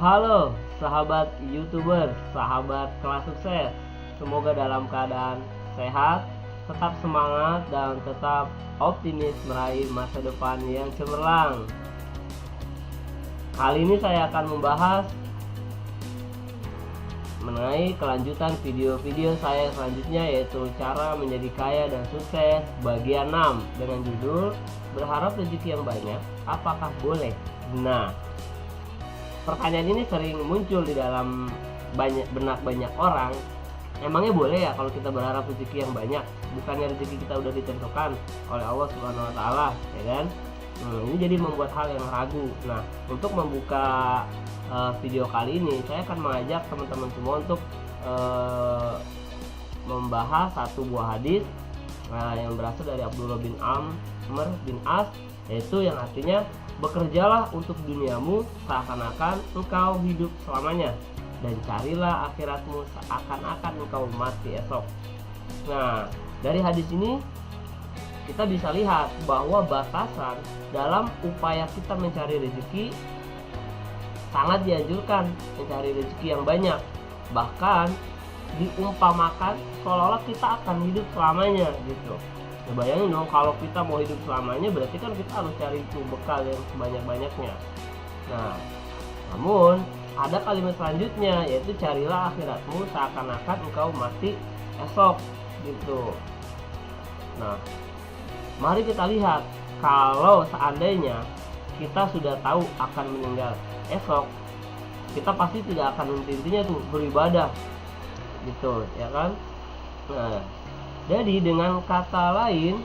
Halo sahabat YouTuber, sahabat kelas sukses. Semoga dalam keadaan sehat, tetap semangat dan tetap optimis meraih masa depan yang cemerlang. Kali ini saya akan membahas mengenai kelanjutan video-video saya selanjutnya, yaitu cara menjadi kaya dan sukses bagian 6 dengan judul berharap rezeki yang banyak, apakah boleh? Nah, pertanyaan ini sering muncul di dalam benak banyak orang. Emangnya boleh ya kalau kita berharap rezeki yang banyak? Bukannya rezeki kita udah ditentukan oleh Allah Subhanahu wa taala, ya kan? Ini jadi membuat hal yang ragu. Nah, untuk membuka video kali ini saya akan mengajak teman-teman semua untuk membahas satu buah hadis yang berasal dari Abdullah bin Amr bin As, yaitu yang artinya bekerjalah untuk duniamu seakan-akan engkau hidup selamanya, dan carilah akhiratmu seakan-akan engkau mati esok. Nah, dari hadis ini kita bisa lihat bahwa batasan dalam upaya kita mencari rezeki sangat dianjurkan mencari rezeki yang banyak. Bahkan diumpamakan seolah-olah kita akan hidup selamanya gitu. Nah, bayangin dong, kalau kita mau hidup selamanya berarti kan kita harus cari itu bekal yang sebanyak-banyaknya. Nah, namun ada kalimat selanjutnya, yaitu carilah akhiratmu seakan-akan engkau mati esok gitu. Nah, mari kita lihat, kalau seandainya kita sudah tahu akan meninggal esok, kita pasti tidak akan intinya tuh beribadah gitu, ya kan? Nah, jadi dengan kata lain,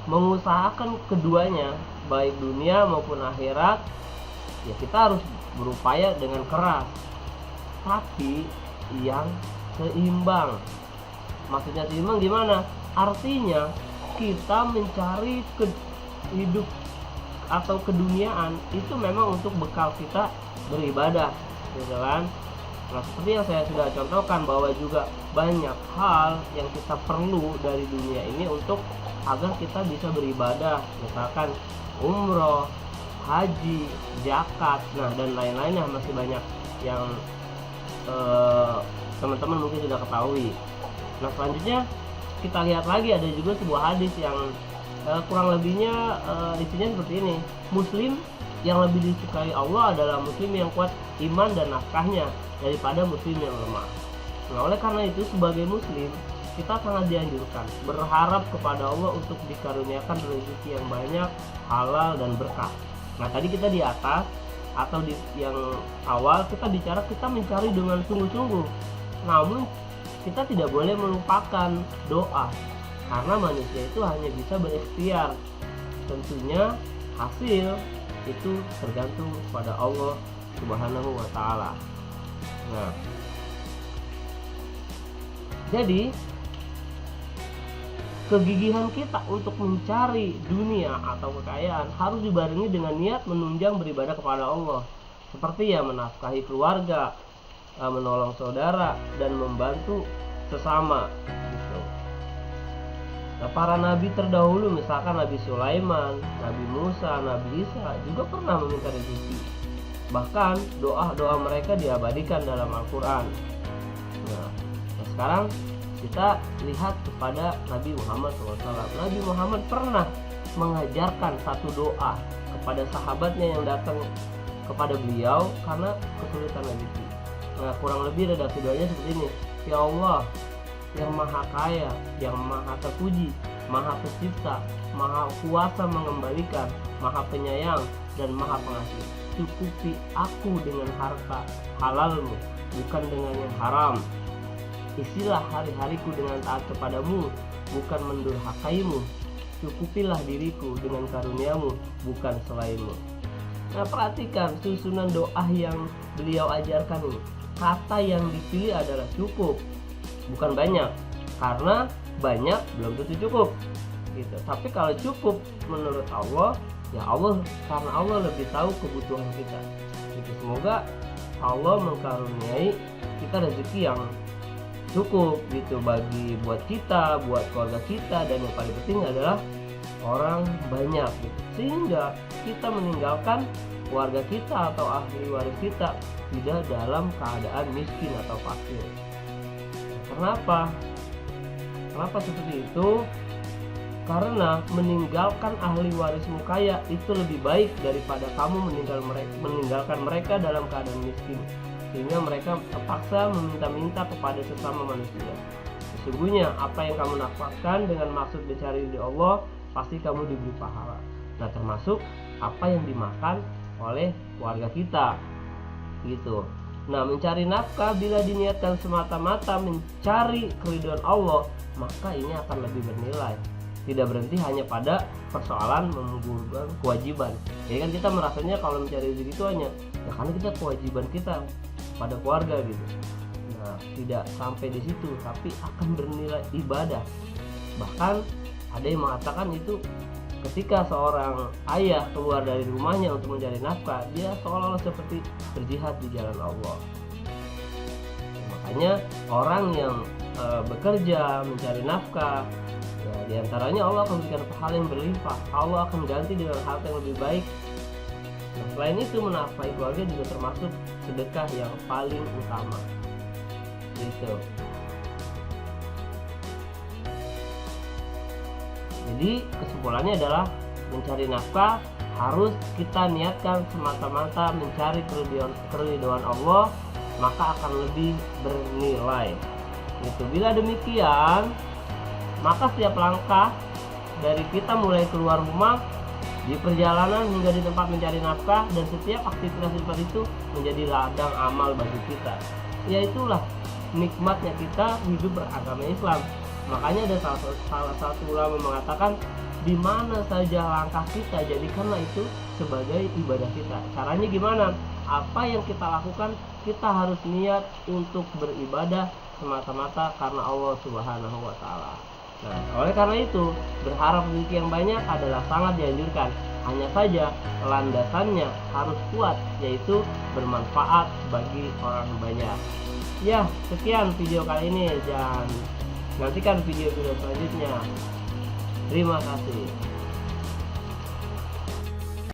mengusahakan keduanya, baik dunia maupun akhirat, ya kita harus berupaya dengan keras, tapi yang seimbang. Maksudnya seimbang gimana? Artinya kita mencari hidup atau keduniaan itu memang untuk bekal kita beribadah, gitu kan? Nah, seperti yang saya sudah contohkan bahwa juga banyak hal yang kita perlu dari dunia ini untuk agar kita bisa beribadah, misalkan umroh, haji, zakat, nah dan lain-lainnya, masih banyak yang teman-teman mungkin sudah ketahui. Nah, selanjutnya kita lihat lagi, ada juga sebuah hadis yang kurang lebihnya isinya seperti ini. Muslim yang lebih disukai Allah adalah muslim yang kuat iman dan nafkahnya daripada muslim yang lemah. Nah, oleh karena itu sebagai muslim kita sangat dianjurkan berharap kepada Allah untuk dikaruniakan rezeki yang banyak, halal dan berkah. Nah, tadi kita di atas atau di yang awal kita bicara kita mencari dengan sungguh-sungguh. Namun kita tidak boleh melupakan doa, karena manusia itu hanya bisa berikhtiar. Tentunya hasil itu tergantung pada Allah Subhanahu wa taala. Nah, jadi kegigihan kita untuk mencari dunia atau kekayaan harus dibarengi dengan niat menunjang beribadah kepada Allah, seperti ya menafkahi keluarga, menolong saudara, dan membantu sesama gitu. Nah, para nabi terdahulu, misalkan Nabi Sulaiman, Nabi Musa, Nabi Isa juga pernah meminta rezeki. Bahkan doa-doa mereka diabadikan dalam Al-Quran. Nah, sekarang kita lihat kepada Nabi Muhammad SAW. Nabi Muhammad pernah mengajarkan satu doa kepada sahabatnya yang datang kepada beliau karena kesulitan rezeki. Nah, kurang lebih redaksi doanya seperti ini. Ya Allah, yang maha kaya, yang maha terpuji, maha pencipta, maha kuasa mengembalikan, maha penyayang dan maha pengasih, cukupi aku dengan harta halalmu, bukan dengan yang haram. Isilah hari-hariku dengan taat kepadamu, bukan mendurhakaimu. Cukupilah diriku dengan karuniamu, bukan selainmu. Nah, perhatikan susunan doa yang beliau ajarkan ini. Kata yang dipilih adalah cukup, bukan banyak, karena banyak belum tentu cukup gitu. Tapi kalau cukup menurut Allah, ya Allah, karena Allah lebih tahu kebutuhan kita gitu. Semoga Allah mengkaruniai kita rezeki yang cukup gitu, buat kita, buat keluarga kita, dan yang paling penting adalah orang banyak gitu. Sehingga kita meninggalkan keluarga kita atau ahli waris kita tidak dalam keadaan miskin atau fakir. Kenapa? Kenapa seperti itu? Karena meninggalkan ahli warismu kaya itu lebih baik daripada kamu meninggalkan mereka dalam keadaan miskin, sehingga mereka terpaksa meminta-minta kepada sesama manusia. Sesungguhnya apa yang kamu nafkahkan dengan maksud mencari ridho Allah, pasti kamu diberi pahala. Nah, termasuk apa yang dimakan oleh keluarga kita gitu. Nah, mencari nafkah bila diniatkan semata-mata mencari keridhaan Allah, maka ini akan lebih bernilai. Tidak berhenti hanya pada persoalan menggugurkan kewajiban. Jadi kan kita merasanya kalau mencari rezeki itu hanya ya karena kita kewajiban kita pada keluarga gitu. Nah, tidak sampai di situ, tapi akan bernilai ibadah. Bahkan ada yang mengatakan itu ketika seorang ayah keluar dari rumahnya untuk mencari nafkah, dia seolah-olah seperti berjihad di jalan Allah. Makanya orang yang bekerja mencari nafkah, ya, diantaranya Allah akan berikan pahala yang berlimpah. Allah akan ganti dengan harta yang lebih baik. Nah, selain itu menafkahi keluarga juga termasuk sedekah yang paling utama. Gitu. Jadi kesimpulannya adalah mencari nafkah harus kita niatkan semata-mata mencari keridhaan Allah, maka akan lebih bernilai. Itu. Bila demikian, maka setiap langkah dari kita mulai keluar rumah, di perjalanan hingga di tempat mencari nafkah, dan setiap aktivitas itu menjadi ladang amal bagi kita. Yaitulah nikmatnya kita hidup beragama Islam. Makanya ada salah satu ulama mengatakan, di mana saja langkah kita, jadikanlah itu sebagai ibadah kita. Caranya gimana? Apa yang kita lakukan, kita harus niat untuk beribadah semata-mata karena Allah Subhanahu wa Ta'ala. Nah, oleh karena itu, berharap rezeki yang banyak adalah sangat dianjurkan. Hanya saja landasannya harus kuat, yaitu bermanfaat bagi orang banyak. Ya, sekian video kali ini, dan nantikan video-video selanjutnya. Terima kasih.